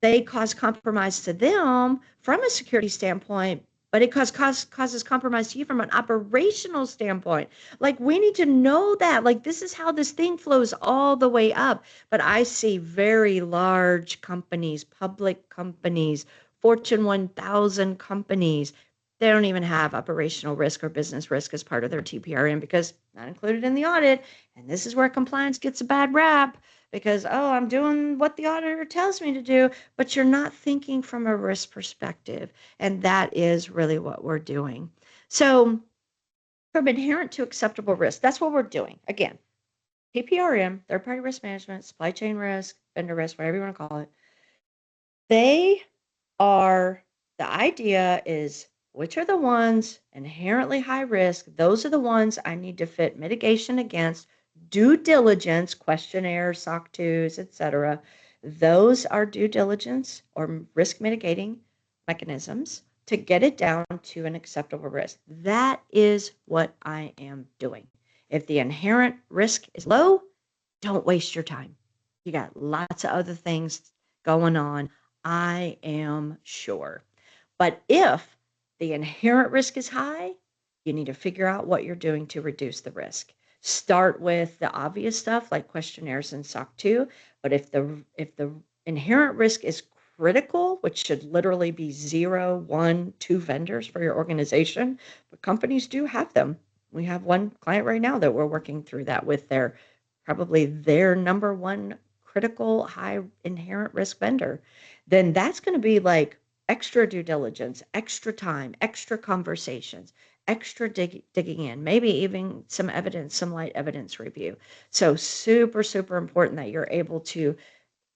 they cause compromise to them from a security standpoint, but it causes compromise to you from an operational standpoint. Like, we need to know that. Like, this is how this thing flows all the way up. But I see very large companies, public companies, Fortune 1000 companies. They don't even have operational risk or business risk as part of their TPRM because not included in the audit. And this is where compliance gets a bad rap because, oh, I'm doing what the auditor tells me to do, but you're not thinking from a risk perspective. And that is really what we're doing. So from inherent to acceptable risk, that's what we're doing. Again, TPRM, third-party risk management, supply chain risk, vendor risk, whatever you want to call it. They are, the idea is, which are the ones inherently high risk? Those are the ones I need to fit mitigation against, due diligence, questionnaires, SOC 2s, etc. Those are due diligence or risk mitigating mechanisms to get it down to an acceptable risk. That is what I am doing. If the inherent risk is low, don't waste your time. You got lots of other things going on, I am sure. But if the inherent risk is high, you need to figure out what you're doing to reduce the risk. Start with the obvious stuff like questionnaires and SOC 2, but if the inherent risk is critical, which should literally be 0, 1, 2 vendors for your organization, but companies do have them. We have one client right now that we're working through that with probably their number one critical high inherent risk vendor. Then that's going to be like extra due diligence, extra time, extra conversations, extra digging in, maybe even some evidence, some light evidence review. So super important that you're able to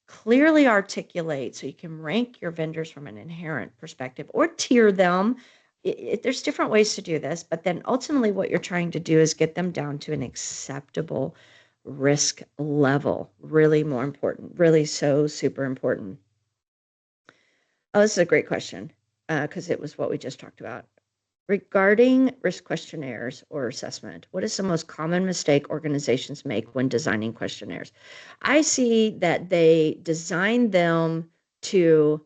clearly articulate so you can rank your vendors from an inherent perspective or tier them. There's different ways to do this, but then ultimately what you're trying to do is get them down to an acceptable risk level. Really more important, really so super important. Oh, this is a great question because it was what we just talked about. Regarding risk questionnaires or assessment, what is the most common mistake organizations make when designing questionnaires? I see that they design them to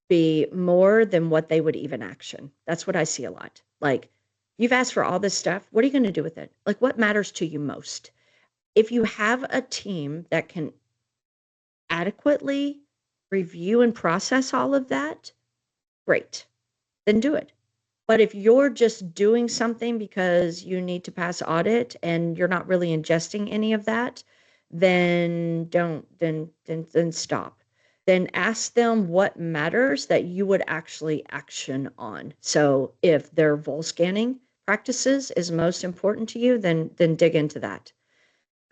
be more than what they would even action. That's what I see a lot. Like, you've asked for all this stuff. What are you going to do with it? Like, what matters to you most? If you have a team that can adequately review and process all of that, great, then do it. But if you're just doing something because you need to pass audit and you're not really ingesting any of that, then don't, then stop. Then ask them what matters that you would actually action on. So if their vol scanning practices is most important to you, then dig into that.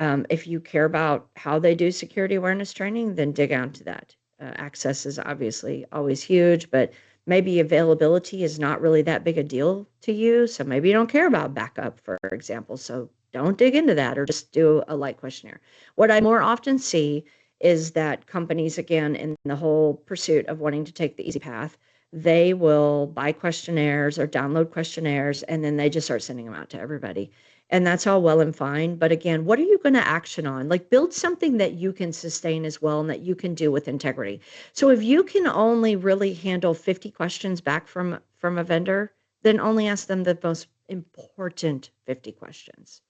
If you care about how they do security awareness training, then dig onto that. Access is obviously always huge, but maybe availability is not really that big a deal to you. So maybe you don't care about backup, for example. So don't dig into that or just do a light questionnaire. What I more often see is that companies, again, in the whole pursuit of wanting to take the easy path, they will buy questionnaires or download questionnaires, and then they just start sending them out to everybody. And that's all well and fine. But again, what are you going to action on? Like, build something that you can sustain as well and that you can do with integrity. So if you can only really handle 50 questions back from a vendor, then only ask them the most important 50 questions.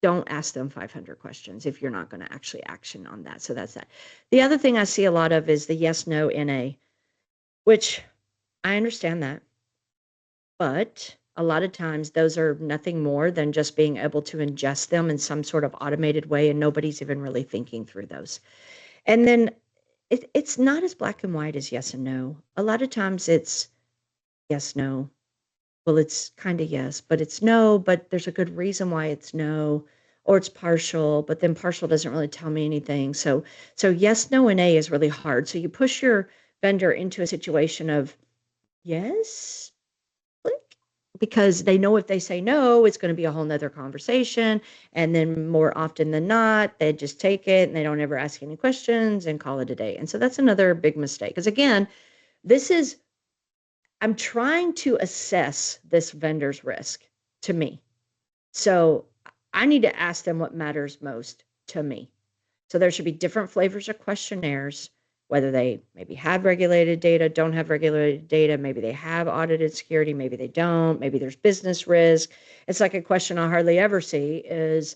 Don't ask them 500 questions if you're not going to actually action on that. So that's that. The other thing I see a lot of is the yes, no, NA, which I understand that. But a lot of times those are nothing more than just being able to ingest them in some sort of automated way, and nobody's even really thinking through those. And then it's not as black and white as yes and no. A lot of times it's yes, no. Well, it's kind of yes, but it's no, but there's a good reason why it's no, or it's partial, but then partial doesn't really tell me anything. So yes, no, and A is really hard. So you push your vendor into a situation of yes, click, because they know if they say no, it's going to be a whole nother conversation. And then more often than not, they just take it and they don't ever ask any questions and call it a day. And so that's another big mistake. Because again, I'm trying to assess this vendor's risk to me. So I need to ask them what matters most to me. So there should be different flavors of questionnaires, whether they maybe have regulated data, don't have regulated data, maybe they have audited security, maybe they don't, maybe there's business risk. It's like a question I hardly ever see is,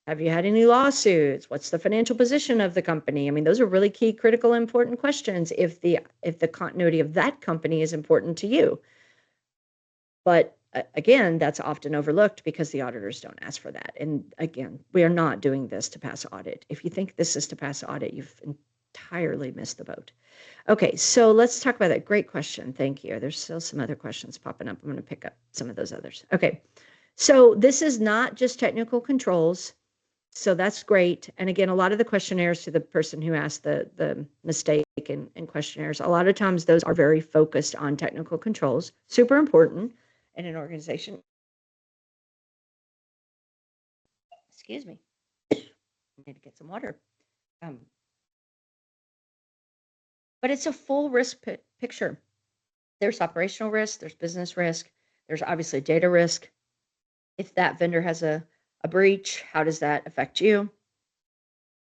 have you had any lawsuits? What's the financial position of the company? I mean, those are really key, critical, important questions if the continuity of that company is important to you. But again, that's often overlooked because the auditors don't ask for that. And again, we are not doing this to pass audit. If you think this is to pass audit, you've entirely missed the boat. Okay, so let's talk about that. Great question. Thank you. There's still some other questions popping up. I'm going to pick up some of those others. Okay, so this is not just technical controls. So that's great. And again, a lot of the questionnaires to the person who asked the mistake in questionnaires, a lot of times those are very focused on technical controls, super important in an organization. Excuse me. I need to get some water. Um, but it's a full risk picture. There's operational risk, there's business risk, there's obviously data risk. If that vendor has a breach, how does that affect you?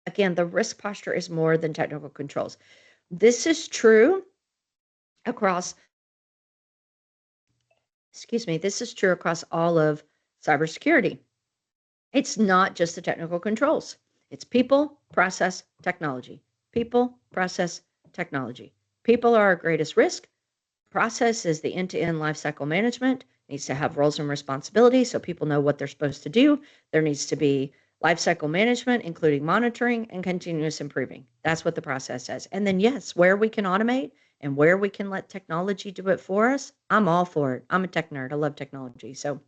Again, the risk posture is more than technical controls. This is true across, excuse me, this is true across all of cybersecurity. It's not just the technical controls. It's people, process, technology. People, process, technology. People are our greatest risk. Process is the end-to-end lifecycle management. It needs to have roles and responsibilities so people know what they're supposed to do. There needs to be lifecycle management, including monitoring and continuous improving. That's what the process says. And then yes, where we can automate and where we can let technology do it for us, I'm all for it. I'm a tech nerd. I love technology. So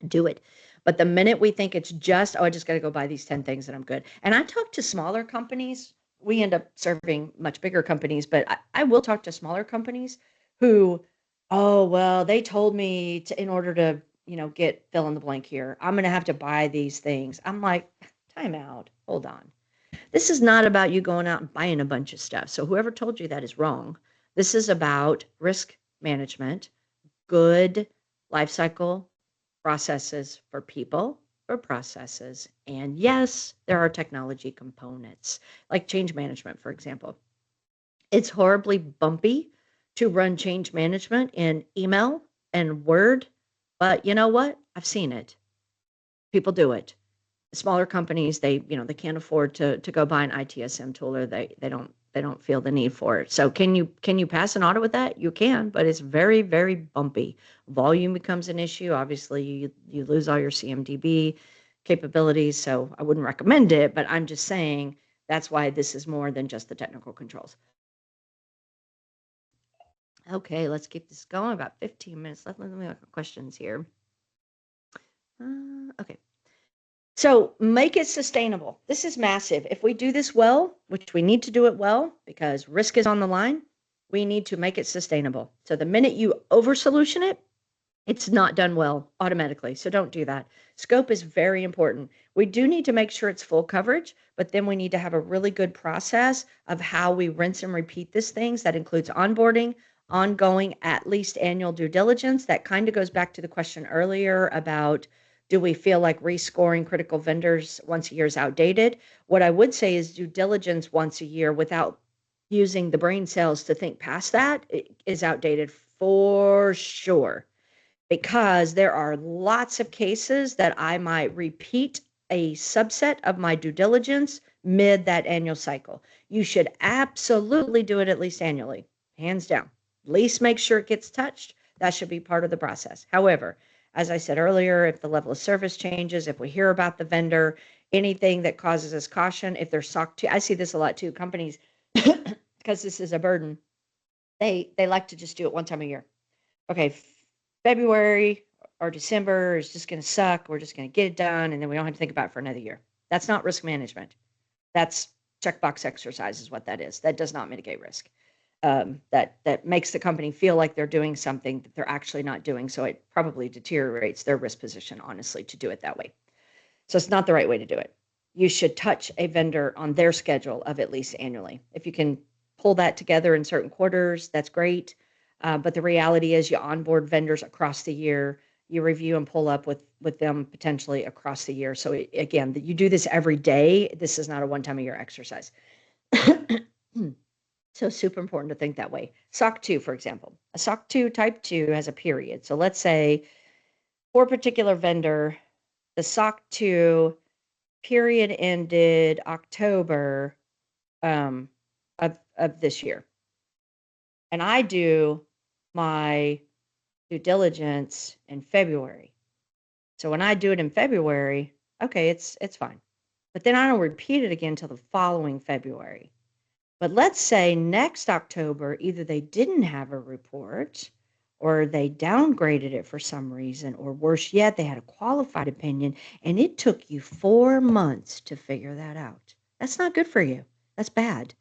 do it. But the minute we think it's just, oh, I just got to go buy these 10 things and I'm good. And I talk to smaller companies. We end up serving much bigger companies, but I will talk to smaller companies who, oh, well, they told me to, in order to, get fill in the blank here, I'm going to have to buy these things. I'm like, time out. Hold on. This is not about you going out and buying a bunch of stuff. So whoever told you that is wrong. This is about risk management, good life cycle processes for people, for processes. And yes, there are technology components like change management, for example. It's horribly bumpy to run change management in email and Word, but you know what? I've seen it. People do it. Smaller companies, they can't afford to go buy an ITSM tool, or they don't feel the need for it. So can you pass an audit with that? You can, but it's very, very bumpy. Volume becomes an issue. Obviously, you lose all your CMDB capabilities, so I wouldn't recommend it, but I'm just saying that's why this is more than just the technical controls. Okay, let's keep this going. About 15 minutes left. Let me look at questions here. Okay. So make it sustainable. This is massive. If we do this well, which we need to do it well because risk is on the line, we need to make it sustainable. So the minute you over solution it, it's not done well automatically. So don't do that. Scope is very important. We do need to make sure it's full coverage, but then we need to have a really good process of how we rinse and repeat these things. That includes onboarding, ongoing, at least annual due diligence. That kind of goes back to the question earlier about, do we feel like rescoring critical vendors once a year is outdated? What I would say is due diligence once a year without using the brain cells to think past that is outdated for sure, because there are lots of cases that I might repeat a subset of my due diligence mid that annual cycle. You should absolutely do it at least annually, hands down. At least make sure it gets touched. That should be part of the process. However, as I said earlier, if the level of service changes, if we hear about the vendor, anything that causes us caution, if they're SOC 2, I see this a lot too. Companies, because this is a burden, they like to just do it one time a year. Okay, February or December is just going to suck. We're just going to get it done, and then we don't have to think about it for another year. That's not risk management. That's checkbox exercise is what that is. That does not mitigate risk. That makes the company feel like they're doing something that they're actually not doing. So it probably deteriorates their risk position, honestly, to do it that way. So it's not the right way to do it. You should touch a vendor on their schedule of at least annually. If you can pull that together in certain quarters, that's great. But the reality is you onboard vendors across the year, you review and pull up with them potentially across the year. So again, you do this every day. This is not a one-time a year exercise. So super important to think that way. SOC 2, for example. A SOC 2 type 2 has a period. So let's say for a particular vendor, the SOC 2 period ended October of this year. And I do my due diligence in February. So when I do it in February, okay, it's fine. But then I don't repeat it again until the following February. But let's say next October, either they didn't have a report or they downgraded it for some reason, or worse yet, they had a qualified opinion, and it took you 4 months to figure that out. That's not good for you. That's bad.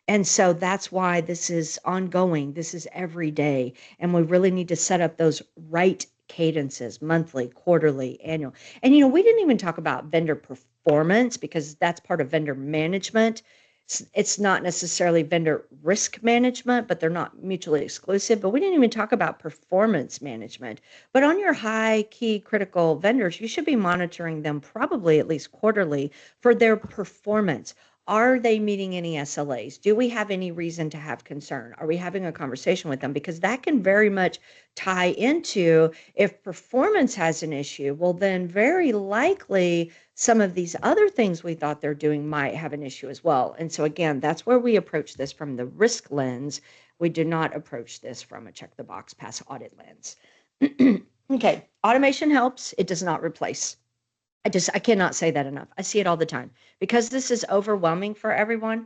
And so that's why this is ongoing. This is every day. And we really need to set up those right cadences, monthly, quarterly, annual. And, we didn't even talk about vendor performance because that's part of vendor management. It's not necessarily vendor risk management, but they're not mutually exclusive. But we didn't even talk about performance management. But on your high key critical vendors, you should be monitoring them probably at least quarterly for their performance. Are they meeting any SLAs? Do we have any reason to have concern? Are we having a conversation with them? Because that can very much tie into if performance has an issue, well, then very likely some of these other things we thought they're doing might have an issue as well. And so again, that's where we approach this from the risk lens. We do not approach this from a check the box pass audit lens. Okay, automation helps. It does not replace. I cannot say that enough. I see it all the time. Because this is overwhelming for everyone,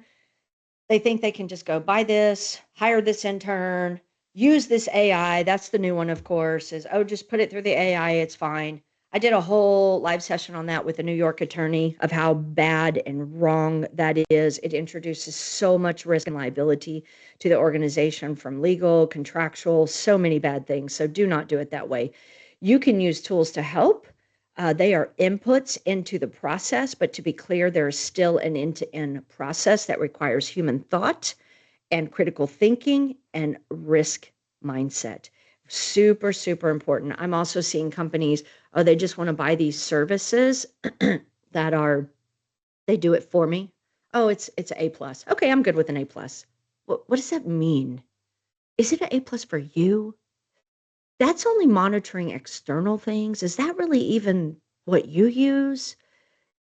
they think they can just go buy this, hire this intern, use this AI. That's the new one, of course, is, oh, just put it through the AI, it's fine. I did a whole live session on that with a New York attorney of how bad and wrong that is. It introduces so much risk and liability to the organization from legal, contractual, so many bad things. So do not do it that way. You can use tools to help. They are inputs into the process, but to be clear, there is still an end-to-end process that requires human thought and critical thinking and risk mindset. Super, super important. I'm also seeing companies, oh, they just want to buy these services that are they do it for me. Oh, it's a plus. Okay, I'm good with an A plus. What does that mean? Is it an A plus for you? That's only monitoring external things. Is that really even what you use?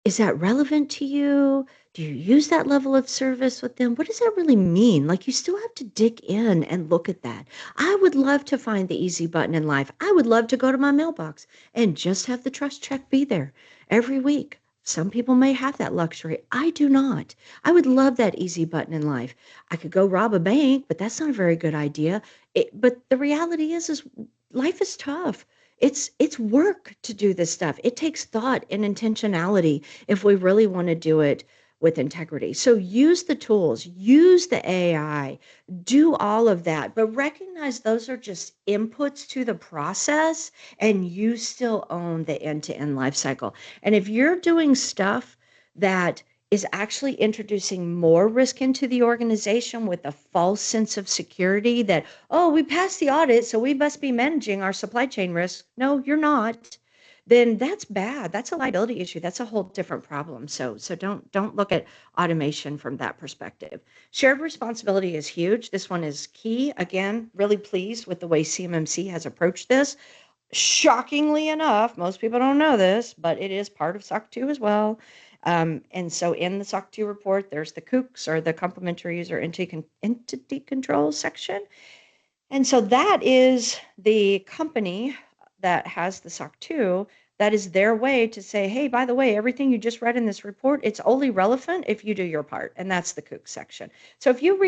Is that relevant to you? Do you use that level of service with them? What does that really mean? Like, you still have to dig in and look at that. I would love to find the easy button in life. I would love to go to my mailbox and just have the trust check be there every week. Some people may have that luxury. I do not. I would love that easy button in life. I could go rob a bank, but that's not a very good idea. But the reality is life is tough. It's work to do this stuff. It takes thought and intentionality if we really want to do it with integrity. So use the tools, use the AI, do all of that, but recognize those are just inputs to the process and you still own the end-to-end life cycle. And if you're doing stuff that is actually introducing more risk into the organization with a false sense of security that, oh, we passed the audit, so we must be managing our supply chain risk. No, you're not. Then that's bad. That's a liability issue. That's a whole different problem. So don't look at automation from that perspective. Shared responsibility is huge. This one is key. Again, really pleased with the way CMMC has approached this. Shockingly enough, most people don't know this, but it is part of SOC 2 as well. And so in the SOC 2 report, there's the COOCs, or the complementary user entity control section. And so that is the company that has the SOC 2. That is their way to say, hey, by the way, everything you just read in this report, it's only relevant if you do your part. And that's the COOC section. So if you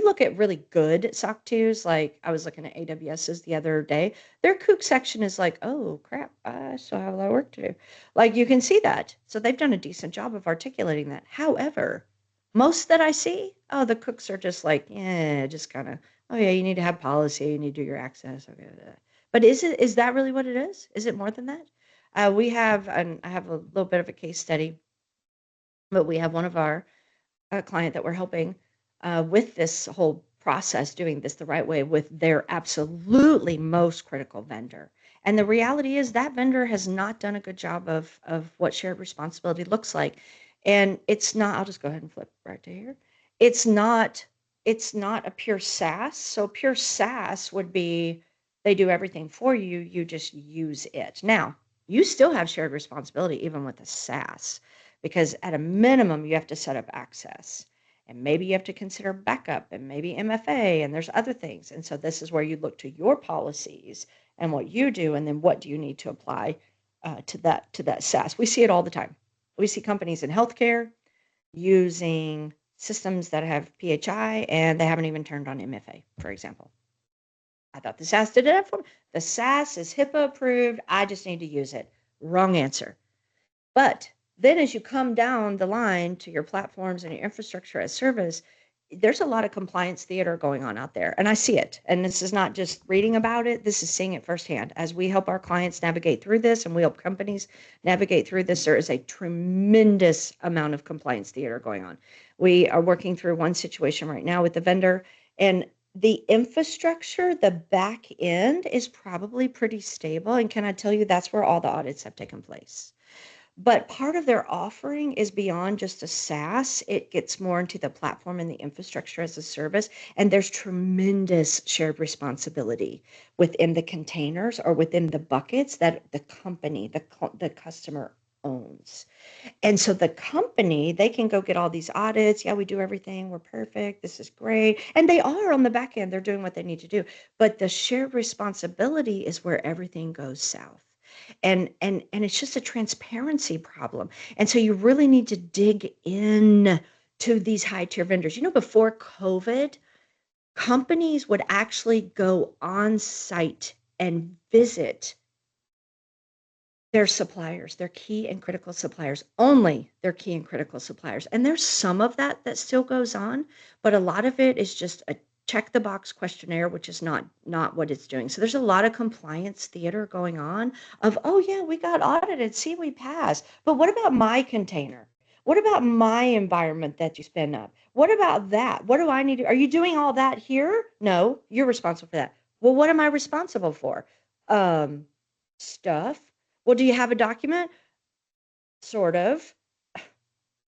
look at really good SOC 2s, like I was looking at AWS's the other day, their COOC section is like, oh crap, I still have a lot of work to do. Like, you can see that. So they've done a decent job of articulating that. However, most that I see, oh, the cooks are just like, yeah, just kind of, oh yeah, you need to have policy, you need to do your access. Okay. But is that really what it is? Is it more than that? We have, and I have a little bit of a case study, but we have one of our client that we're helping with this whole process, doing this the right way with their absolutely most critical vendor. And the reality is that vendor has not done a good job of what shared responsibility looks like. And it's not, I'll just go ahead and flip right to here. It's not, it's not a pure SaaS. So pure SaaS would be they do everything for you, you just use it. Now, you still have shared responsibility even with a SaaS, because at a minimum you have to set up access, and maybe you have to consider backup, and maybe MFA, and there's other things. And so this is where you look to your policies and what you do, and then what do you need to apply to that SaaS. We see it all the time. We see companies in healthcare using systems that have PHI and they haven't even turned on MFA, for example. I thought the SaaS did it for me. The SaaS is HIPAA approved. I just need to use it. Wrong answer. But then as you come down the line to your platforms and your infrastructure as service, there's a lot of compliance theater going on out there. And I see it. And this is not just reading about it, this is seeing it firsthand. As we help our clients navigate through this and we help companies navigate through this, there is a tremendous amount of compliance theater going on. We are working through one situation right now with the vendor, and the infrastructure, the back end is probably pretty stable. And can I tell you, that's where all the audits have taken place. But part of their offering is beyond just a SaaS. It gets more into the platform and the infrastructure as a service. And there's tremendous shared responsibility within the containers or within the buckets that the company, the customer owns. And so the company, they can go get all these audits. Yeah, we do everything. We're perfect. This is great. And they are on the back end. They're doing what they need to do. But the shared responsibility is where everything goes south. And it's just a transparency problem. And so you really need to dig in to these high tier vendors. You know, before COVID, companies would actually go on site and visit their suppliers, their key and critical suppliers, only their key and critical suppliers. And there's some of that that still goes on, but a lot of it is just a check the box questionnaire, which is not what it's doing. So there's a lot of compliance theater going on of, oh yeah, we got audited, see, we passed. But what about my container? What about my environment that you spin up? What about that? What do I need to, are you doing all that here? No, you're responsible for that. Well, what am I responsible for? Um, Stuff. Well, do you have a document? Sort of.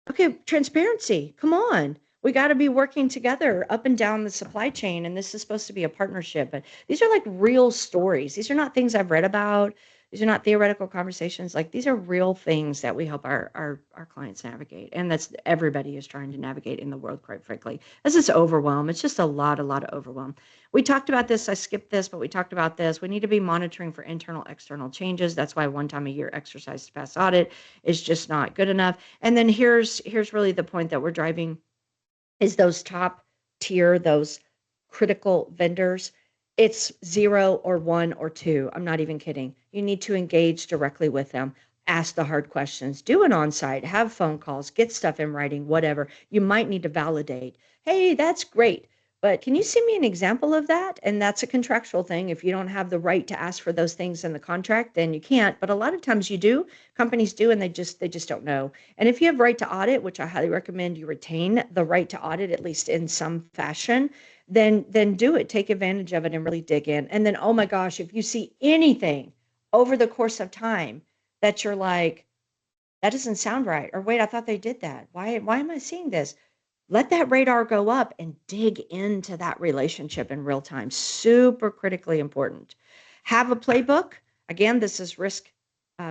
Okay, transparency. Come on. We got to be working together up and down the supply chain. And this is supposed to be a partnership. But these are like real stories. These are not things I've read about. These are not theoretical conversations. Like these are real things that we help our clients navigate. And that's everybody is trying to navigate in the world, quite frankly. This is overwhelm. It's just a lot of overwhelm. We talked about this. I skipped this, but we talked about this. We need to be monitoring for internal, external changes. That's why one time a year exercise to pass audit is just not good enough. And then here's really the point that we're driving is those top tier, those critical vendors. It's 0 or 1 or 2. I'm not even kidding. You need to engage directly with them. Ask the hard questions. Do an on-site. Have phone calls. Get stuff in writing. Whatever. You might need to validate. Hey, that's great. But can you send me an example of that? And that's a contractual thing. If you don't have the right to ask for those things in the contract, then you can't. But a lot of times you do. Companies do, and they just don't know. And if you have right to audit, which I highly recommend you retain the right to audit at least in some fashion, then do it. Take advantage of it and really dig in. And then, oh my gosh, if you see anything over the course of time that you're like, that doesn't sound right, or wait, I thought they did that. Why am I seeing this? Let that radar go up and dig into that relationship in real time. Super critically important. Have a playbook. Again, this is risk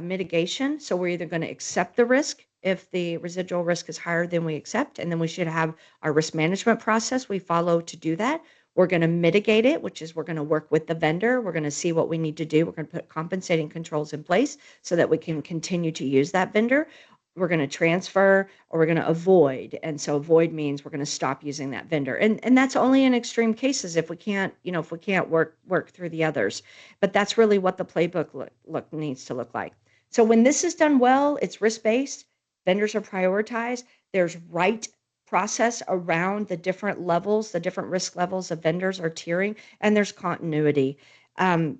mitigation. So we're either going to accept the risk if the residual risk is higher than we accept, and then we should have our risk management process we follow to do that. We're going to mitigate it, which is we're going to work with the vendor. We're going to see what we need to do. We're going to put compensating controls in place so that we can continue to use that vendor. We're going to transfer or we're going to avoid. And so avoid means we're going to stop using that vendor. And that's only in extreme cases if we can't, if we can't work through the others. But that's really what the playbook needs to look like. So when this is done well, it's risk-based, vendors are prioritized, there's right process around the different levels, the different risk levels of vendors are tiering, and there's continuity.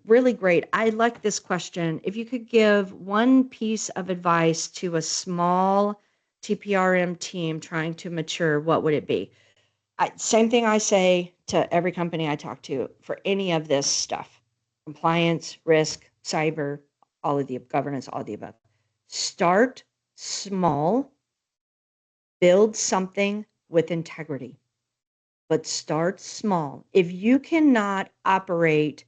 Really great. I like this question. If you could give one piece of advice to a small TPRM team trying to mature, what would it be? Same thing I say to every company I talk to for any of this stuff: compliance, risk, cyber, all of the governance, all of the above. Start small, build something with integrity, but start small. If you cannot operate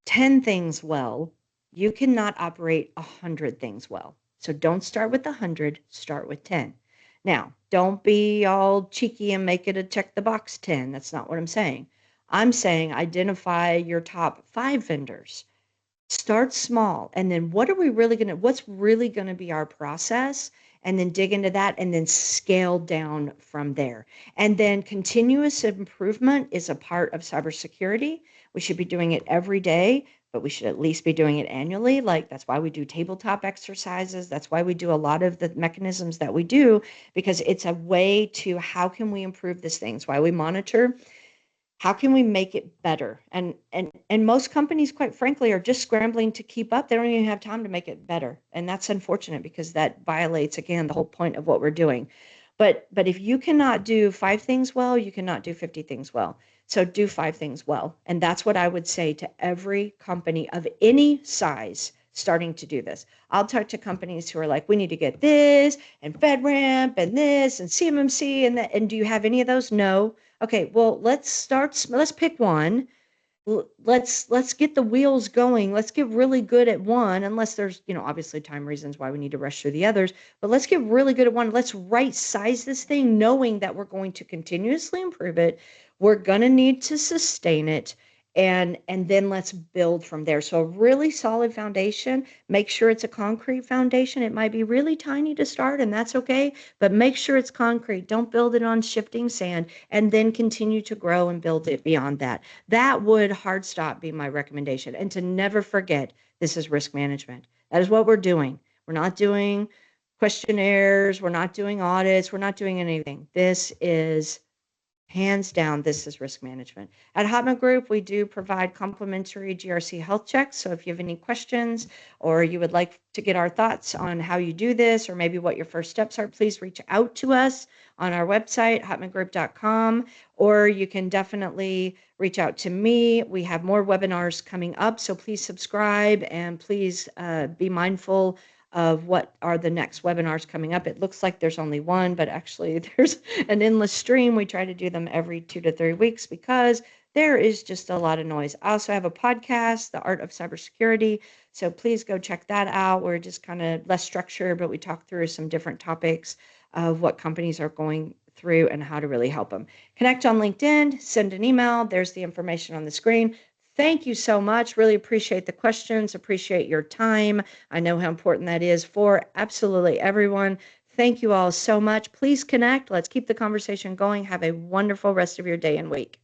10 things well, you cannot operate 100 things well. So don't start with 100, start with 10. Now, don't be all cheeky and make it a check the box 10. That's not what I'm saying. I'm saying identify your top 5 vendors. Start small, and then what's really going to be our process, and then dig into that and then scale down from there. And then continuous improvement is a part of cybersecurity. We should be doing it every day, but we should at least be doing it annually. Like that's why we do tabletop exercises. That's why we do a lot of the mechanisms that we do, because it's a way to how can we improve this thing. It's why we monitor. How can we make it better? And most companies, quite frankly, are just scrambling to keep up. They don't even have time to make it better. And that's unfortunate because that violates, again, the whole point of what we're doing. But if you cannot do 5 things well, you cannot do 50 things well. So do 5 things well. And that's what I would say to every company of any size starting to do this. I'll talk to companies who are like, we need to get this and FedRAMP and this and CMMC and that. And do you have any of those? No. Okay, well, let's pick one. Let's get the wheels going. Let's get really good at one, unless there's, obviously time reasons why we need to rush through the others, but let's get really good at one. Let's right size this thing, knowing that we're going to continuously improve it. We're going to need to sustain it. And then let's build from there. So a really solid foundation, make sure it's a concrete foundation. It might be really tiny to start, and that's okay, but make sure it's concrete. Don't build it on shifting sand, and then continue to grow and build it beyond that. That would hard stop be my recommendation. And to never forget, this is risk management. That is what we're doing. We're not doing questionnaires. We're not doing audits. We're not doing anything. This is Hands down, this is risk management. At Hotman Group, we do provide complimentary GRC health checks. So if you have any questions or you would like to get our thoughts on how you do this or maybe what your first steps are, please reach out to us on our website, hotmangroup.com, or you can definitely reach out to me. We have more webinars coming up, so please subscribe and please be mindful of what are the next webinars coming up. It looks like there's only one, but actually there's an endless stream. We try to do them every 2 to 3 weeks because there is just a lot of noise. I also have a podcast, The Art of Cybersecurity. So please go check that out. We're just kind of less structured, but we talk through some different topics of what companies are going through and how to really help them. Connect on LinkedIn, send an email. There's the information on the screen. Thank you so much. Really appreciate the questions, appreciate your time. I know how important that is for absolutely everyone. Thank you all so much. Please connect. Let's keep the conversation going. Have a wonderful rest of your day and week.